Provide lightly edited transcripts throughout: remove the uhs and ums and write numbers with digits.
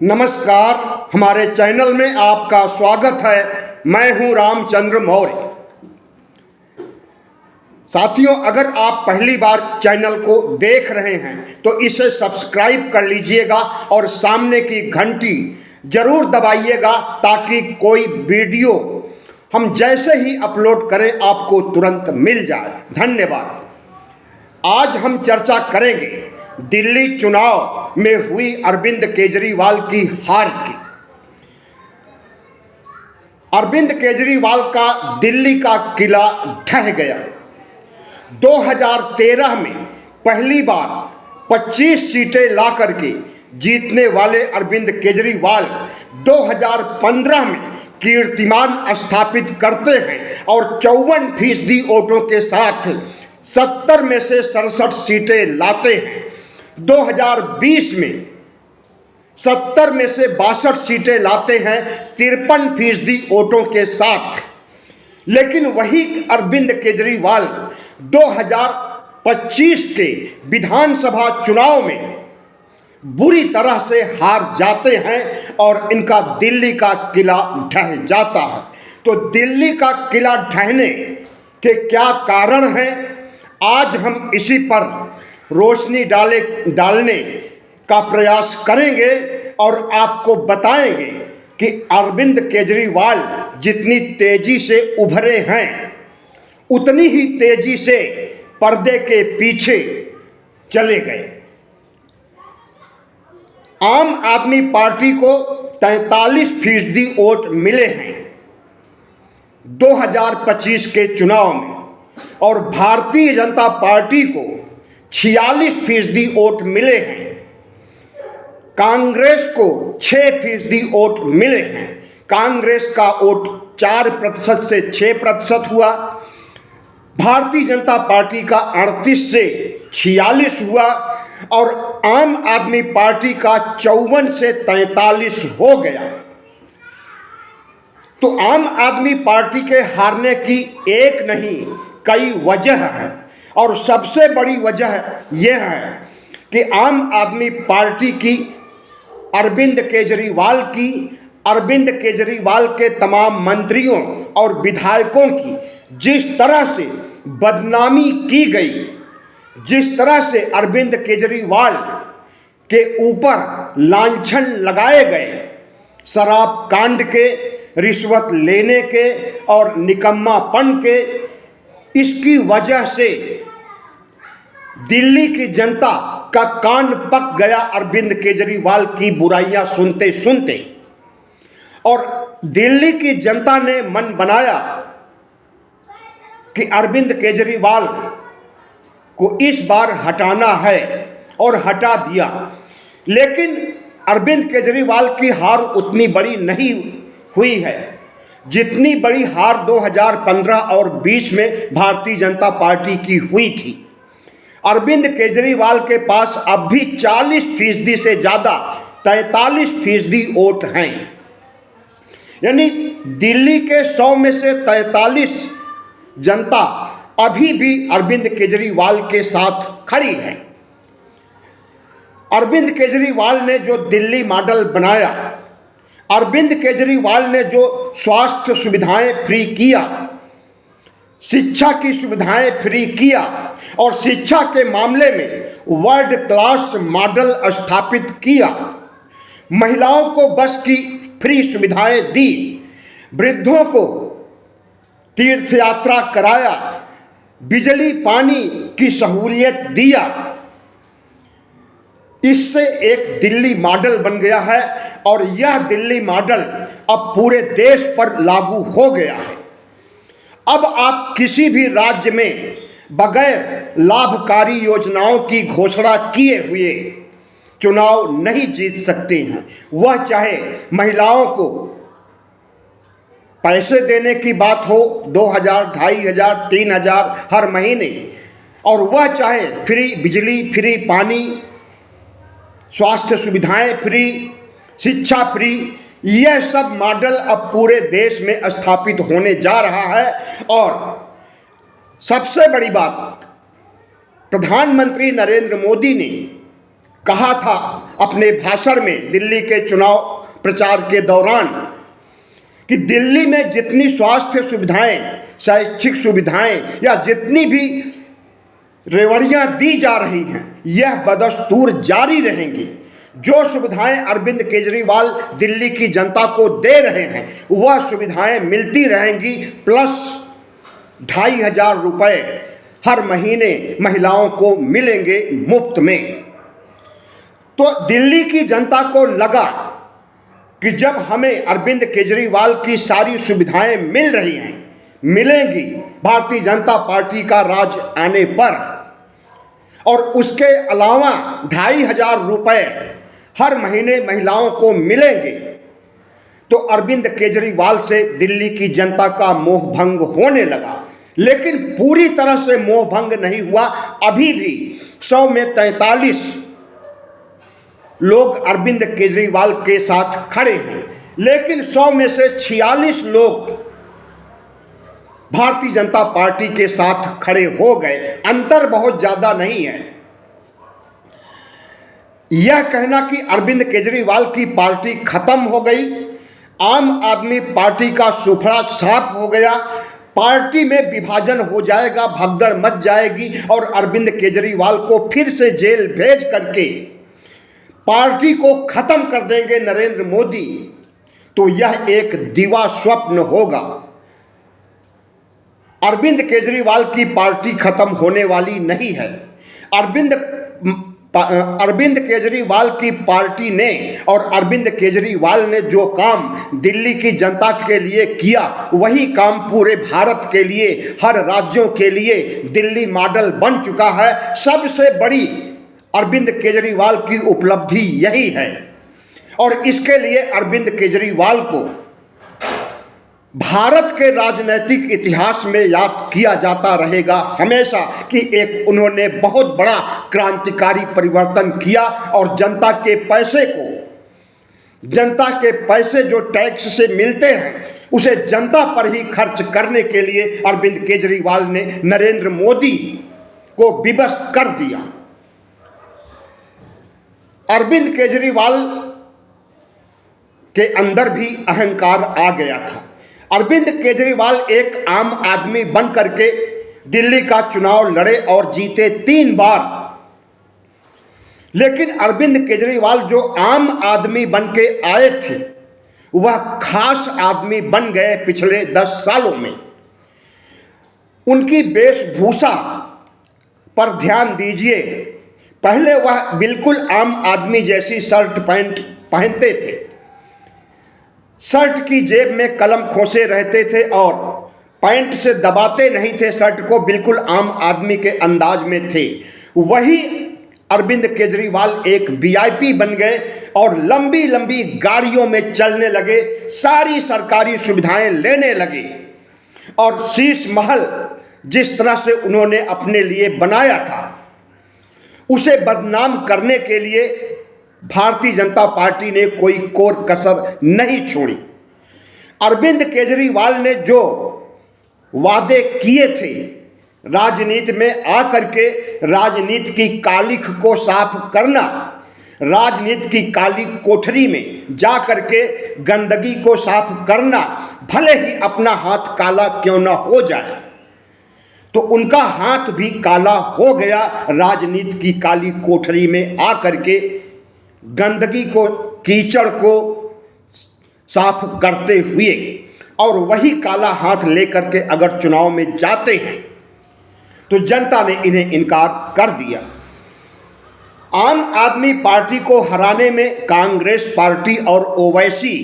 नमस्कार, हमारे चैनल में आपका स्वागत है। मैं हूं रामचंद्र मौर्य। साथियों, अगर आप पहली बार चैनल को देख रहे हैं तो इसे सब्सक्राइब कर लीजिएगा और सामने की घंटी जरूर दबाइएगा ताकि कोई वीडियो हम जैसे ही अपलोड करें आपको तुरंत मिल जाए। धन्यवाद। आज हम चर्चा करेंगे दिल्ली चुनाव में हुई अरविंद केजरीवाल की हार की। अरविंद केजरीवाल का दिल्ली का किला ढह गया। 2013 में पहली बार 25 सीटें ला करके जीतने वाले अरविंद केजरीवाल 2015 में कीर्तिमान स्थापित करते हैं और 54% वोटों के साथ 70 में से 67 सीटें लाते हैं। 2020 में 70 में से 62 सीटें लाते हैं 53% वोटों के साथ। लेकिन वही अरविंद केजरीवाल 2025 के विधानसभा चुनाव में बुरी तरह से हार जाते हैं और इनका दिल्ली का किला ढह जाता है। तो दिल्ली का किला ढहने के क्या कारण हैं, आज हम इसी पर रोशनी डालने का प्रयास करेंगे और आपको बताएंगे कि अरविंद केजरीवाल जितनी तेजी से उभरे हैं उतनी ही तेजी से पर्दे के पीछे चले गए। आम आदमी पार्टी को 43% वोट मिले हैं 2025 के चुनाव में और भारतीय जनता पार्टी को 46% वोट मिले हैं। कांग्रेस को 6% वोट मिले हैं। कांग्रेस का वोट 4% से 6% हुआ। भारतीय जनता पार्टी का 38 से 46 हुआ और आम आदमी पार्टी का 54 से 43 हो गया। तो आम आदमी पार्टी के हारने की एक नहीं कई वजह है और सबसे बड़ी वजह यह है कि आम आदमी पार्टी की अरविंद केजरीवाल के तमाम मंत्रियों और विधायकों की जिस तरह से बदनामी की गई, जिस तरह से अरविंद केजरीवाल के ऊपर लांछन लगाए गए, शराब कांड के, रिश्वत लेने के और निकम्मापन के, इसकी वजह से दिल्ली की जनता का कान पक गया अरविंद केजरीवाल की बुराइयां सुनते सुनते। और दिल्ली की जनता ने मन बनाया कि अरविंद केजरीवाल को इस बार हटाना है और हटा दिया। लेकिन अरविंद केजरीवाल की हार उतनी बड़ी नहीं हुई है जितनी बड़ी हार 2015 और 20 में भारतीय जनता पार्टी की हुई थी। अरविंद केजरीवाल के पास अब भी 40% से ज़्यादा 43% वोट हैं। यानी दिल्ली के 100 में से 43 जनता अभी भी अरविंद केजरीवाल के साथ खड़ी है। अरविंद केजरीवाल ने जो दिल्ली मॉडल बनाया, अरविंद केजरीवाल ने जो स्वास्थ्य सुविधाएं फ्री किया, शिक्षा की सुविधाएं फ्री किया और शिक्षा के मामले में वर्ल्ड क्लास मॉडल स्थापित किया, महिलाओं को बस की फ्री सुविधाएं दी, वृद्धों को तीर्थ यात्रा कराया, बिजली पानी की सहूलियत दिया, इससे एक दिल्ली मॉडल बन गया है और यह दिल्ली मॉडल अब पूरे देश पर लागू हो गया है। अब आप किसी भी राज्य में बगैर लाभकारी योजनाओं की घोषणा किए हुए चुनाव नहीं जीत सकते हैं। वह चाहे महिलाओं को पैसे देने की बात हो 2000, 2500, 3000 हर महीने, और वह चाहे फ्री बिजली, फ्री पानी, स्वास्थ्य सुविधाएं फ्री, शिक्षा फ्री, यह सब मॉडल अब पूरे देश में स्थापित होने जा रहा है। और सबसे बड़ी बात, प्रधानमंत्री नरेंद्र मोदी ने कहा था अपने भाषण में दिल्ली के चुनाव प्रचार के दौरान कि दिल्ली में जितनी स्वास्थ्य सुविधाएं, शैक्षिक सुविधाएं या जितनी भी रेवड़ियां दी जा रही हैं यह बदस्तूर जारी रहेंगी। जो सुविधाएं अरविंद केजरीवाल दिल्ली की जनता को दे रहे हैं वह सुविधाएं मिलती रहेंगी, प्लस 2,500 रुपये हर महीने महिलाओं को मिलेंगे मुफ्त में। तो दिल्ली की जनता को लगा कि जब हमें अरविंद केजरीवाल की सारी सुविधाएं मिल रही हैं, मिलेंगी भारतीय जनता पार्टी का राज आने पर, और उसके अलावा 2,500 रुपये हर महीने महिलाओं को मिलेंगे, तो अरविंद केजरीवाल से दिल्ली की जनता का मोह भंग होने लगा। लेकिन पूरी तरह से मोह भंग नहीं हुआ। अभी भी 100 में 43 लोग अरविंद केजरीवाल के साथ खड़े हैं, लेकिन 100 में से 46 लोग भारतीय जनता पार्टी के साथ खड़े हो गए। अंतर बहुत ज्यादा नहीं है। यह कहना कि अरविंद केजरीवाल की पार्टी खत्म हो गई, आम आदमी पार्टी का सुफड़ा साफ हो गया, पार्टी में विभाजन हो जाएगा, भगदड़ मच जाएगी और अरविंद केजरीवाल को फिर से जेल भेज करके पार्टी को खत्म कर देंगे नरेंद्र मोदी, तो यह एक दिवा स्वप्न होगा। अरविंद केजरीवाल की पार्टी खत्म होने वाली नहीं है। अरविंद केजरीवाल की पार्टी ने और अरविंद केजरीवाल ने जो काम दिल्ली की जनता के लिए किया वही काम पूरे भारत के लिए, हर राज्यों के लिए दिल्ली मॉडल बन चुका है। सबसे बड़ी अरविंद केजरीवाल की उपलब्धि यही है और इसके लिए अरविंद केजरीवाल को भारत के राजनीतिक इतिहास में याद किया जाता रहेगा हमेशा कि एक उन्होंने बहुत बड़ा क्रांतिकारी परिवर्तन किया और जनता के पैसे जो टैक्स से मिलते हैं उसे जनता पर ही खर्च करने के लिए अरविंद केजरीवाल ने नरेंद्र मोदी को विवश कर दिया। अरविंद केजरीवाल के अंदर भी अहंकार आ गया था। अरविंद केजरीवाल एक आम आदमी बन करके दिल्ली का चुनाव लड़े और जीते 3 बार, लेकिन अरविंद केजरीवाल जो आम आदमी बन के आए थे वह खास आदमी बन गए पिछले 10 सालों में। उनकी वेशभूषा पर ध्यान दीजिए। पहले वह बिल्कुल आम आदमी जैसी शर्ट पैंट पहनते थे, शर्ट की जेब में कलम खोसे रहते थे और पैंट से दबाते नहीं थे शर्ट को, बिल्कुल आम आदमी के अंदाज में थे। वही अरविंद केजरीवाल एक वीआईपी बन गए और लंबी लंबी गाड़ियों में चलने लगे, सारी सरकारी सुविधाएं लेने लगे और शीश महल जिस तरह से उन्होंने अपने लिए बनाया था उसे बदनाम करने के लिए भारतीय जनता पार्टी ने कोई कोर कसर नहीं छोड़ी। अरविंद केजरीवाल ने जो वादे किए थे राजनीति में आकर के, राजनीति की कालिख को साफ करना, राजनीति की काली कोठरी में जा करके गंदगी को साफ करना, भले ही अपना हाथ काला क्यों ना हो जाए, तो उनका हाथ भी काला हो गया राजनीति की काली कोठरी में आकर के गंदगी को, कीचड़ को साफ करते हुए। और वही काला हाथ लेकर के अगर चुनाव में जाते हैं तो जनता ने इन्हें इनकार कर दिया। आम आदमी पार्टी को हराने में कांग्रेस पार्टी और ओवैसी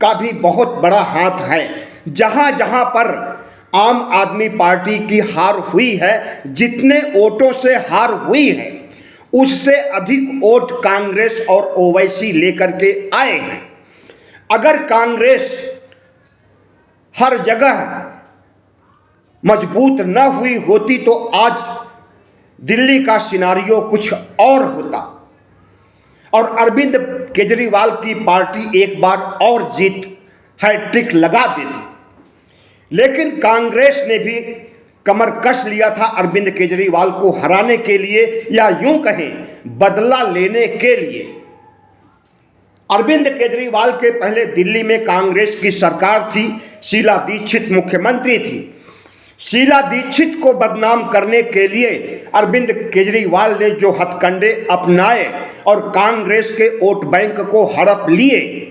का भी बहुत बड़ा हाथ है। जहां जहां पर आम आदमी पार्टी की हार हुई है, जितने वोटों से हार हुई है उससे अधिक वोट कांग्रेस और ओवैसी लेकर के आए हैं। अगर कांग्रेस हर जगह मजबूत न हुई होती तो आज दिल्ली का सिनारियो कुछ और होता और अरविंद केजरीवाल की पार्टी एक बार और जीत हैट्रिक लगा देती। लेकिन कांग्रेस ने भी कमर कस लिया था अरविंद केजरीवाल को हराने के लिए, या यूं कहें बदला लेने के लिए। अरविंद केजरीवाल के पहले दिल्ली में कांग्रेस की सरकार थी, शीला दीक्षित मुख्यमंत्री थी। शीला दीक्षित को बदनाम करने के लिए अरविंद केजरीवाल ने जो हथकंडे अपनाए और कांग्रेस के वोट बैंक को हड़प लिए,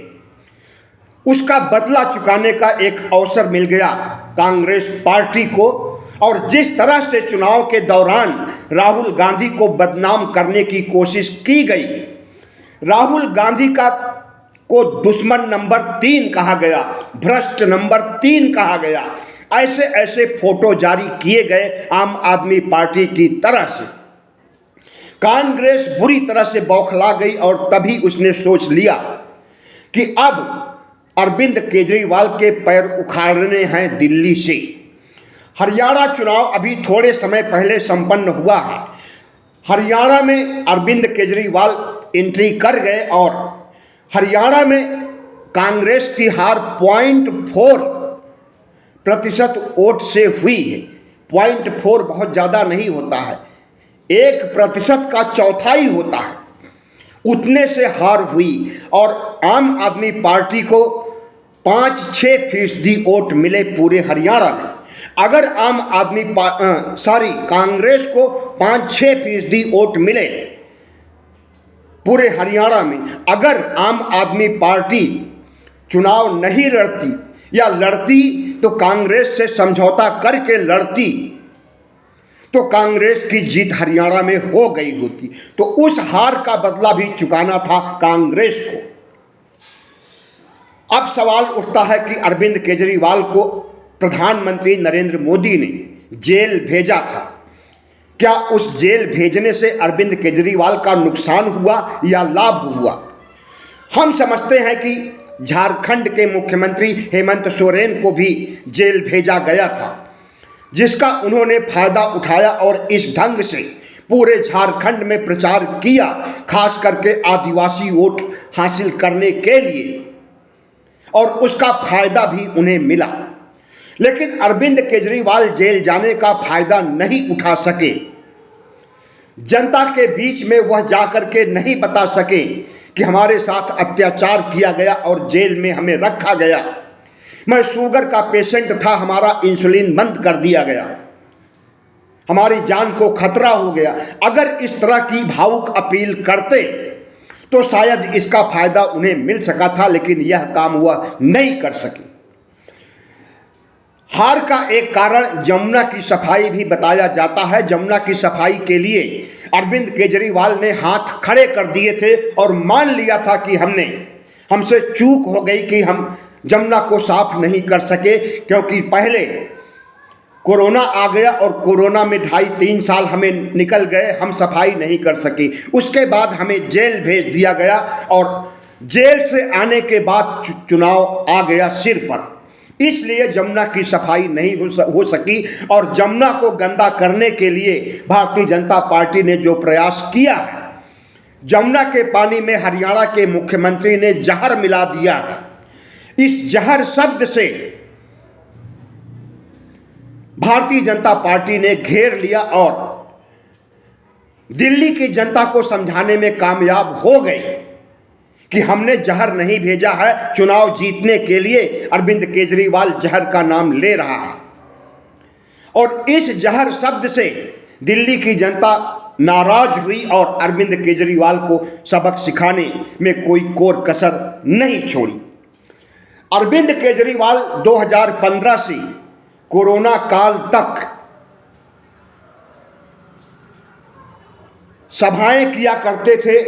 उसका बदला चुकाने का एक अवसर मिल गया कांग्रेस पार्टी को। और जिस तरह से चुनाव के दौरान राहुल गांधी को बदनाम करने की कोशिश की गई, राहुल गांधी को दुश्मन नंबर 3 कहा गया, भ्रष्ट नंबर 3 कहा गया, ऐसे ऐसे फोटो जारी किए गए आम आदमी पार्टी की तरह से। कांग्रेस बुरी तरह से बौखला गई और तभी उसने सोच लिया कि अब अरविंद केजरीवाल के पैर उखाड़ने हैं दिल्ली से। हरियाणा चुनाव अभी थोड़े समय पहले संपन्न हुआ है। हरियाणा में अरविंद केजरीवाल एंट्री कर गए और हरियाणा में कांग्रेस की हार 0.4% वोट से हुई है। 0.4 बहुत ज़्यादा नहीं होता है, 1% का चौथाई होता है, उतने से हार हुई। और आम आदमी पार्टी को 5-6% वोट मिले पूरे हरियाणा में। अगर कांग्रेस को 5-6% वोट मिले पूरे हरियाणा में, अगर आम आदमी पार्टी चुनाव नहीं लड़ती या लड़ती तो कांग्रेस से समझौता करके लड़ती, तो कांग्रेस की जीत हरियाणा में हो गई होती। तो उस हार का बदला भी चुकाना था कांग्रेस को। अब सवाल उठता है कि अरविंद केजरीवाल को प्रधानमंत्री नरेंद्र मोदी ने जेल भेजा था, क्या उस जेल भेजने से अरविंद केजरीवाल का नुकसान हुआ या लाभ हुआ? हम समझते हैं कि झारखंड के मुख्यमंत्री हेमंत सोरेन को भी जेल भेजा गया था, जिसका उन्होंने फायदा उठाया और इस ढंग से पूरे झारखंड में प्रचार किया, खास करके आदिवासी वोट हासिल करने के लिए, और उसका फायदा भी उन्हें मिला। लेकिन अरविंद केजरीवाल जेल जाने का फायदा नहीं उठा सके। जनता के बीच में वह जाकर के नहीं बता सके कि हमारे साथ अत्याचार किया गया और जेल में हमें रखा गया, मैं शुगर का पेशेंट था, हमारा इंसुलिन बंद कर दिया गया, हमारी जान को खतरा हो गया। अगर इस तरह की भावुक अपील करते तो शायद इसका फायदा उन्हें मिल सका था, लेकिन यह काम वह नहीं कर सके। हार का एक कारण जमुना की सफाई भी बताया जाता है। जमुना की सफाई के लिए अरविंद केजरीवाल ने हाथ खड़े कर दिए थे और मान लिया था कि हमसे चूक हो गई कि हम जमुना को साफ नहीं कर सके, क्योंकि पहले कोरोना आ गया और कोरोना में 2.5-3 साल हमें निकल गए, हम सफाई नहीं कर सके। उसके बाद हमें जेल भेज दिया गया और जेल से आने के बाद चुनाव आ गया सिर पर, इसलिए जमुना की सफाई नहीं हो सकी। और जमुना को गंदा करने के लिए भारतीय जनता पार्टी ने जो प्रयास किया है, जमुना के पानी में हरियाणा के मुख्यमंत्री ने जहर मिला दिया है। इस जहर शब्द से भारतीय जनता पार्टी ने घेर लिया और दिल्ली की जनता को समझाने में कामयाब हो गए कि हमने जहर नहीं भेजा है, चुनाव जीतने के लिए अरविंद केजरीवाल जहर का नाम ले रहा है। और इस जहर शब्द से दिल्ली की जनता नाराज हुई और अरविंद केजरीवाल को सबक सिखाने में कोई कोर कसर नहीं छोड़ी। अरविंद केजरीवाल 2015 से कोरोना काल तक सभाएं किया करते थे,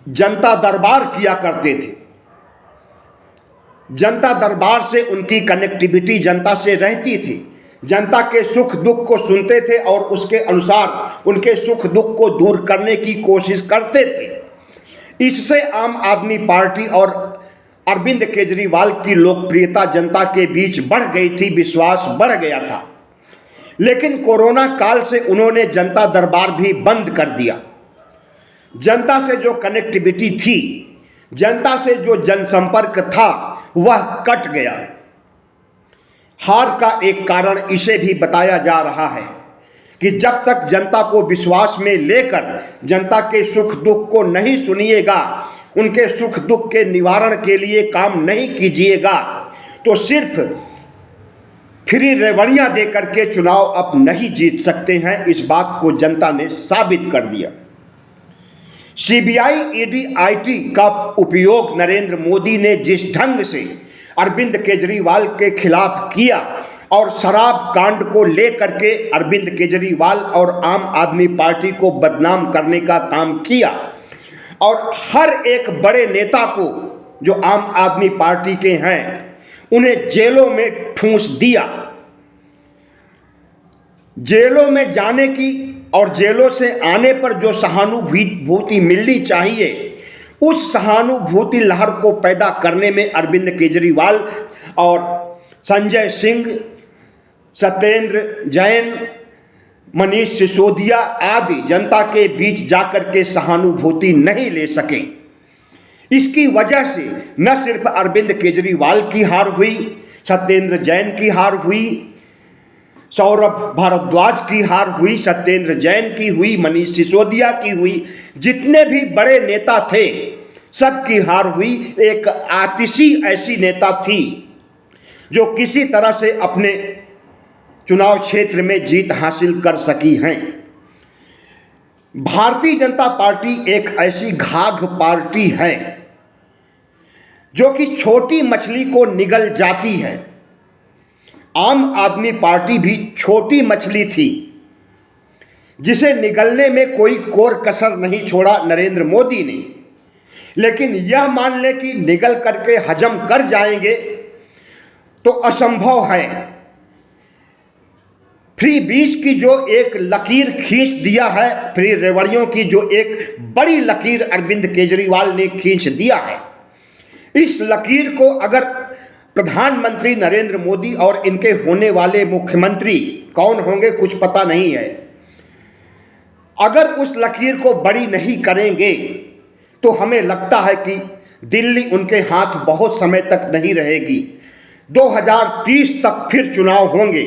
जनता दरबार किया करते थे। जनता दरबार से उनकी कनेक्टिविटी जनता से रहती थी, जनता के सुख दुख को सुनते थे और उसके अनुसार उनके सुख दुख को दूर करने की कोशिश करते थे। इससे आम आदमी पार्टी और अरविंद केजरीवाल की लोकप्रियता जनता के बीच बढ़ गई थी, विश्वास बढ़ गया था। लेकिन कोरोना काल से उन्होंने जनता दरबार भी बंद कर दिया। जनता से जो कनेक्टिविटी थी, जनता से जो जनसंपर्क था, वह कट गया। हार का एक कारण इसे भी बताया जा रहा है कि जब तक जनता को विश्वास में लेकर जनता के सुख दुख को नहीं सुनिएगा, उनके सुख दुख के निवारण के लिए काम नहीं कीजिएगा, तो सिर्फ फ्री रेवड़ियां दे करके चुनाव आप नहीं जीत सकते हैं। इस बात को जनता ने साबित कर दिया। सीबीआई ईडी आईटी का उपयोग नरेंद्र मोदी ने जिस ढंग से अरविंद केजरीवाल के खिलाफ किया और शराब कांड को लेकर के अरविंद केजरीवाल और आम आदमी पार्टी को बदनाम करने का काम किया और हर एक बड़े नेता को जो आम आदमी पार्टी के हैं उन्हें जेलों में ठूंस दिया। जेलों में जाने की और जेलों से आने पर जो सहानुभूति मिलनी चाहिए, उस सहानुभूति लहर को पैदा करने में अरविंद केजरीवाल और संजय सिंह, सत्येंद्र जैन, मनीष सिसोदिया आदि जनता के बीच जाकर के सहानुभूति नहीं ले सके। इसकी वजह से न सिर्फ अरविंद केजरीवाल की हार हुई, सत्येंद्र जैन की हार हुई, सौरभ भारद्वाज की हार हुई, सत्येंद्र जैन की हुई, मनीष सिसोदिया की हुई, जितने भी बड़े नेता थे सबकी हार हुई। एक आतिशी ऐसी नेता थी जो किसी तरह से अपने चुनाव क्षेत्र में जीत हासिल कर सकी हैं। भारतीय जनता पार्टी एक ऐसी घाघ पार्टी है जो कि छोटी मछली को निगल जाती है। आम आदमी पार्टी भी छोटी मछली थी जिसे निगलने में कोई कोर कसर नहीं छोड़ा नरेंद्र मोदी ने। लेकिन यह मान ले कि निगल करके हजम कर जाएंगे तो असंभव है। फ्री बीज की जो एक लकीर खींच दिया है, फ्री रेवड़ियों की जो एक बड़ी लकीर अरविंद केजरीवाल ने खींच दिया है, इस लकीर को अगर प्रधानमंत्री नरेंद्र मोदी और इनके होने वाले मुख्यमंत्री कौन होंगे कुछ पता नहीं है, अगर उस लकीर को बड़ी नहीं करेंगे तो हमें लगता है कि दिल्ली उनके हाथ बहुत समय तक नहीं रहेगी। 2030 तक फिर चुनाव होंगे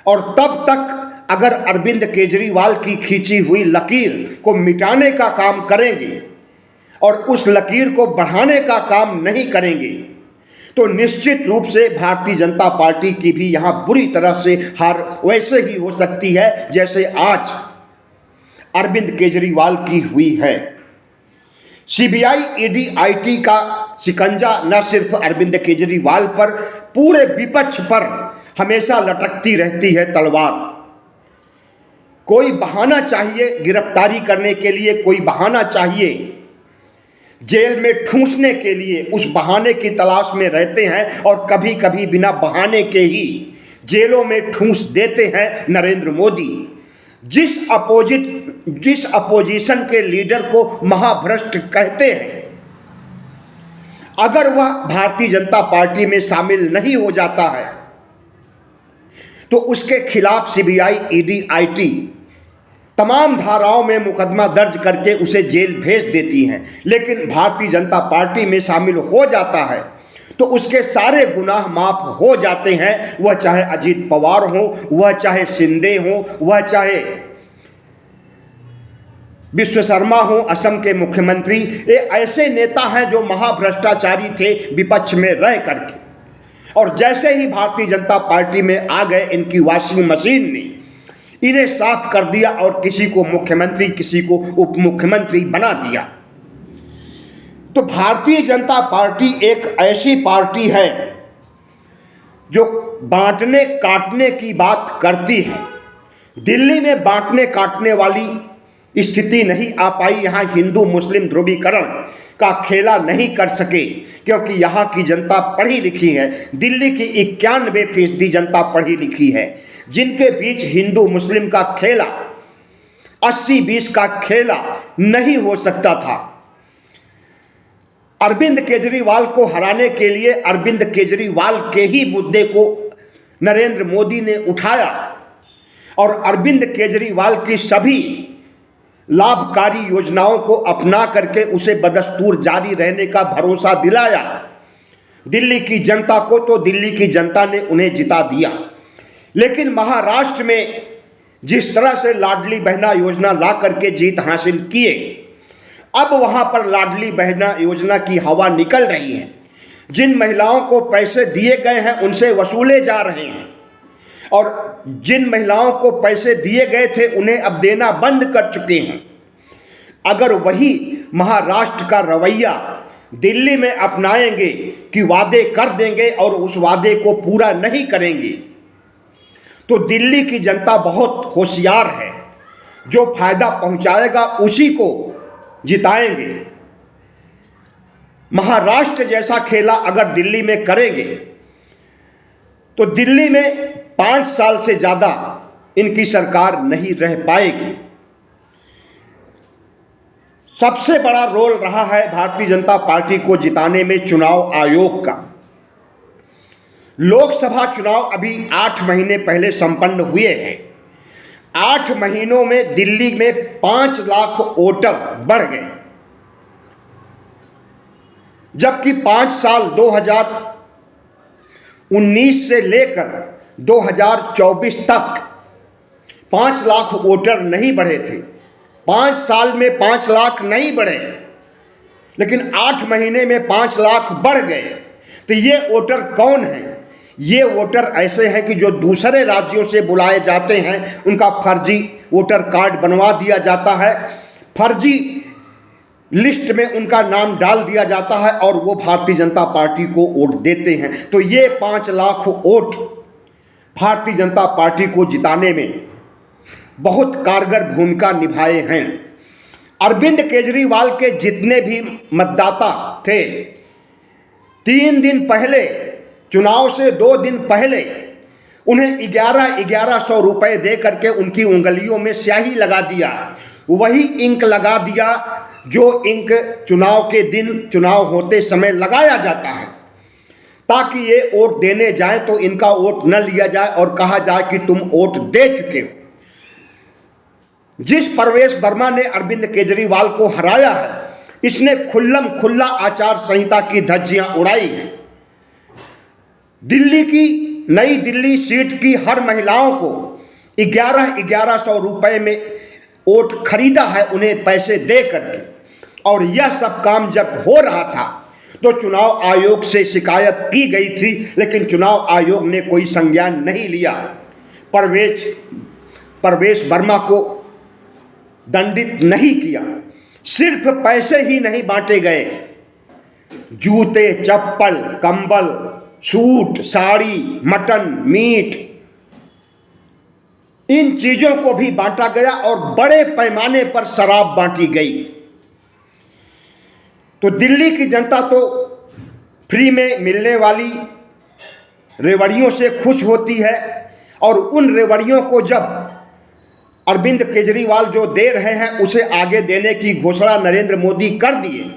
और तब तक अगर अरविंद केजरीवाल की खींची हुई लकीर को मिटाने का काम करेंगे और उस लकीर को बढ़ाने का काम नहीं करेंगे तो निश्चित रूप से भारतीय जनता पार्टी की भी यहां बुरी तरह से हार वैसे ही हो सकती है जैसे आज अरविंद केजरीवाल की हुई है। सीबीआई ईडी आईटी का शिकंजा न सिर्फ अरविंद केजरीवाल पर, पूरे विपक्ष पर हमेशा लटकती रहती है तलवार। कोई बहाना चाहिए गिरफ्तारी करने के लिए, कोई बहाना चाहिए जेल में ठूंसने के लिए, उस बहाने की तलाश में रहते हैं और कभी कभी बिना बहाने के ही जेलों में ठूंस देते हैं नरेंद्र मोदी। जिस अपोजिशन के लीडर को महाभ्रष्ट कहते हैं, अगर वह भारतीय जनता पार्टी में शामिल नहीं हो जाता है तो उसके खिलाफ सीबीआई ईडी आईटी तमाम धाराओं में मुकदमा दर्ज करके उसे जेल भेज देती हैं। लेकिन भारतीय जनता पार्टी में शामिल हो जाता है तो उसके सारे गुनाह माफ हो जाते हैं। वह चाहे अजीत पवार हो, वह चाहे शिंदे हो, वह चाहे विश्व शर्मा हो असम के मुख्यमंत्री, ये ऐसे नेता हैं जो महाभ्रष्टाचारी थे विपक्ष में रह करके, और जैसे ही भारतीय जनता पार्टी में आ गए इनकी वॉशिंग मशीन ने इन्हें साफ कर दिया और किसी को मुख्यमंत्री किसी को उप मुख्यमंत्री बना दिया। तो भारतीय जनता पार्टी एक ऐसी पार्टी है जो बांटने काटने की बात करती है। दिल्ली में बांटने काटने वाली स्थिति नहीं आ पाई। यहाँ हिंदू मुस्लिम ध्रुवीकरण का खेला नहीं कर सके क्योंकि यहाँ की जनता पढ़ी लिखी है। दिल्ली की 91% जनता पढ़ी लिखी है, जिनके बीच हिंदू मुस्लिम का खेला 80-20 का खेला नहीं हो सकता था। अरविंद केजरीवाल को हराने के लिए अरविंद केजरीवाल के ही मुद्दे को नरेंद्र मोदी ने उठाया और अरविंद केजरीवाल की सभी लाभकारी योजनाओं को अपना करके उसे बदस्तूर जारी रहने का भरोसा दिलाया। दिल्ली की जनता को, तो दिल्ली की जनता ने उन्हें जिता दिया। लेकिन महाराष्ट्र में जिस तरह से लाडली बहना योजना ला करके जीत हासिल किए, अब वहां पर लाडली बहना योजना की हवा निकल रही है। जिन महिलाओं को पैसे दिए गए हैं उनसे वसूले जा रहे हैं, और जिन महिलाओं को पैसे दिए गए थे उन्हें अब देना बंद कर चुके हैं। अगर वही महाराष्ट्र का रवैया दिल्ली में अपनाएंगे कि वादे कर देंगे और उस वादे को पूरा नहीं करेंगे, तो दिल्ली की जनता बहुत होशियार है, जो फायदा पहुंचाएगा उसी को जिताएंगे। महाराष्ट्र जैसा खेला अगर दिल्ली में करेंगे तो दिल्ली में 5 साल से ज्यादा इनकी सरकार नहीं रह पाएगी। सबसे बड़ा रोल रहा है भारतीय जनता पार्टी को जिताने में चुनाव आयोग का। लोकसभा चुनाव अभी 8 महीने पहले संपन्न हुए हैं। 8 महीनों में दिल्ली में 5 लाख वोटर बढ़ गए, जबकि 5 साल 2019 से लेकर 2024 तक 5 लाख वोटर नहीं बढ़े थे। 5 साल में 5 लाख नहीं बढ़े, लेकिन 8 महीने में 5 लाख बढ़ गए। तो ये वोटर कौन है? ये वोटर ऐसे हैं कि जो दूसरे राज्यों से बुलाए जाते हैं, उनका फर्जी वोटर कार्ड बनवा दिया जाता है, फर्जी लिस्ट में उनका नाम डाल दिया जाता है और वो भारतीय जनता पार्टी को वोट देते हैं। तो ये 5 लाख वोट भारतीय जनता पार्टी को जिताने में बहुत कारगर भूमिका निभाए हैं। अरविंद केजरीवाल के जितने भी मतदाता थे, 3 दिन पहले चुनाव से 2 दिन पहले उन्हें 1100 रुपए दे करके उनकी उंगलियों में स्याही लगा दिया। वही इंक लगा दिया जो इंक चुनाव के दिन, चुनाव होते समय लगाया जाता है, ताकि ये वोट देने जाए तो इनका वोट न लिया जाए और कहा जाए कि तुम वोट दे चुके हो। जिस परवेश वर्मा ने अरविंद केजरीवाल को हराया है, इसने खुल्लम खुल्ला आचार संहिता की धज्जियां उड़ाई हैं। दिल्ली की, नई दिल्ली सीट की हर महिलाओं को 1100 रुपए में वोट खरीदा है, उन्हें पैसे दे करके। और यह सब काम जब हो रहा था तो चुनाव आयोग से शिकायत की गई थी, लेकिन चुनाव आयोग ने कोई संज्ञान नहीं लिया। परवेश वर्मा को दंडित नहीं किया। सिर्फ पैसे ही नहीं बांटे गए, जूते, चप्पल, कंबल, सूट, साड़ी, मटन, मीट, इन चीजों को भी बांटा गया और बड़े पैमाने पर शराब बांटी गई। तो दिल्ली की जनता तो फ्री में मिलने वाली रेवड़ियों से खुश होती है, और उन रेवड़ियों को जब अरविंद केजरीवाल जो दे रहे हैं उसे आगे देने की घोषणा नरेंद्र मोदी कर दिए,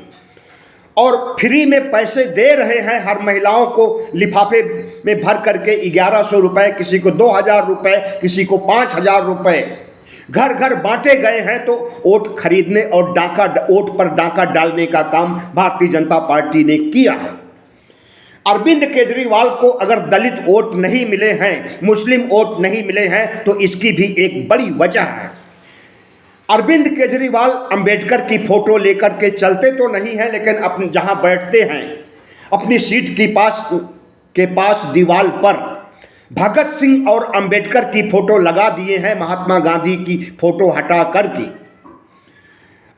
और फ्री में पैसे दे रहे हैं हर महिलाओं को लिफाफे में भर करके 1100 रुपए, किसी को 2000 रुपए, किसी को 5000 रुपए घर घर बांटे गए हैं। तो वोट खरीदने और वोट पर डाका डालने का काम भारतीय जनता पार्टी ने किया है। अरविंद केजरीवाल को अगर दलित वोट नहीं मिले हैं, मुस्लिम वोट नहीं मिले हैं, तो इसकी भी एक बड़ी वजह है। अरविंद केजरीवाल अंबेडकर की फोटो लेकर के चलते तो नहीं है, लेकिन अपने जहां बैठते हैं अपनी सीट के पास दीवार पर भगत सिंह और अंबेडकर की फोटो लगा दिए हैं, महात्मा गांधी की फोटो हटा करके।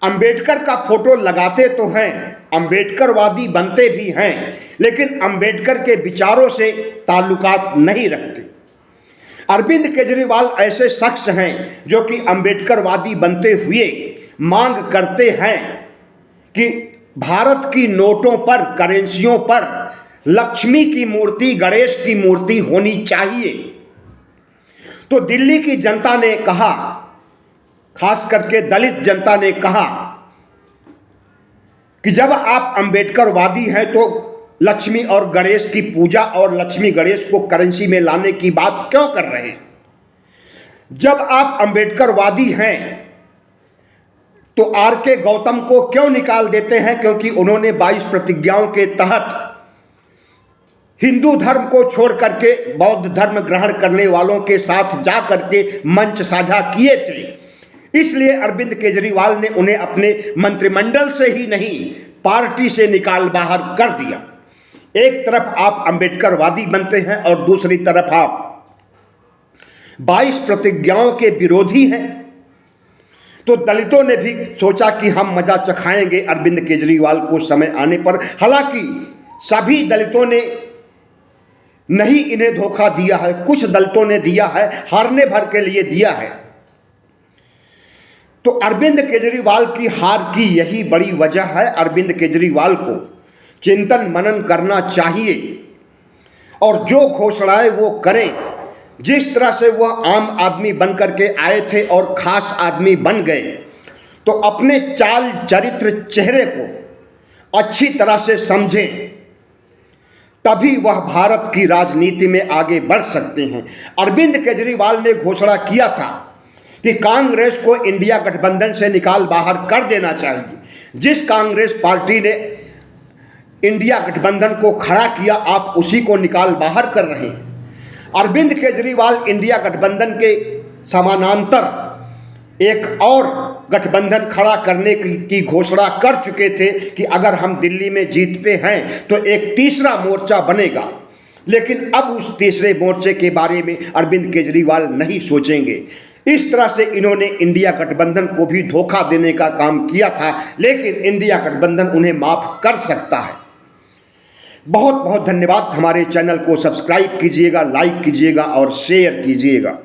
अंबेडकर का फोटो लगाते तो हैं, अंबेडकरवादी बनते भी हैं, लेकिन अंबेडकर के विचारों से ताल्लुकात नहीं रखते। अरविंद केजरीवाल ऐसे शख्स हैं जो कि अंबेडकरवादी बनते हुए मांग करते हैं कि भारत की नोटों पर, करेंसियों पर लक्ष्मी की मूर्ति, गणेश की मूर्ति होनी चाहिए। तो दिल्ली की जनता ने कहा, खास करके दलित जनता ने कहा कि जब आप अंबेडकरवादी हैं तो लक्ष्मी और गणेश की पूजा और लक्ष्मी गणेश को करेंसी में लाने की बात क्यों कर रहे हैं? जब आप अंबेडकरवादी हैं तो आर.के. गौतम को क्यों निकाल देते हैं? क्योंकि उन्होंने 22 प्रतिज्ञाओं के तहत हिंदू धर्म को छोड़ करके बौद्ध धर्म ग्रहण करने वालों के साथ जा करके मंच साझा किए थे। इसलिए अरविंद केजरीवाल ने उन्हें अपने मंत्रिमंडल से ही नहीं, पार्टी से निकाल बाहर कर दिया। एक तरफ आप अंबेडकरवादी बनते हैं और दूसरी तरफ आप 22 प्रतिज्ञाओं के विरोधी हैं। तो दलितों ने भी सोचा कि हम मजा चखाएंगे अरविंद केजरीवाल को समय आने पर। हालांकि सभी दलितों ने नहीं इन्हें धोखा दिया है, कुछ दलितों ने दिया है, हारने भर के लिए दिया है। तो अरविंद केजरीवाल की हार की यही बड़ी वजह है। अरविंद केजरीवाल को चिंतन मनन करना चाहिए और जो घोषणाएं वो करें, जिस तरह से वह आम आदमी बन करके आए थे और खास आदमी बन गए, तो अपने चाल चरित्र चेहरे को अच्छी तरह से समझें, तभी वह भारत की राजनीति में आगे बढ़ सकते हैं। अरविंद केजरीवाल ने घोषणा किया था कि कांग्रेस को इंडिया गठबंधन से निकाल बाहर कर देना चाहिए। जिस कांग्रेस पार्टी ने इंडिया गठबंधन को खड़ा किया, आप उसी को निकाल बाहर कर रहे हैं। अरविंद केजरीवाल इंडिया गठबंधन के समानांतर एक और गठबंधन खड़ा करने की घोषणा कर चुके थे कि अगर हम दिल्ली में जीतते हैं तो एक तीसरा मोर्चा बनेगा। लेकिन अब उस तीसरे मोर्चे के बारे में अरविंद केजरीवाल नहीं सोचेंगे। इस तरह से इन्होंने इंडिया गठबंधन को भी धोखा देने का काम किया था, लेकिन इंडिया गठबंधन उन्हें माफ कर सकता है। बहुत बहुत धन्यवाद। हमारे चैनल को सब्सक्राइब कीजिएगा, लाइक कीजिएगा और शेयर कीजिएगा।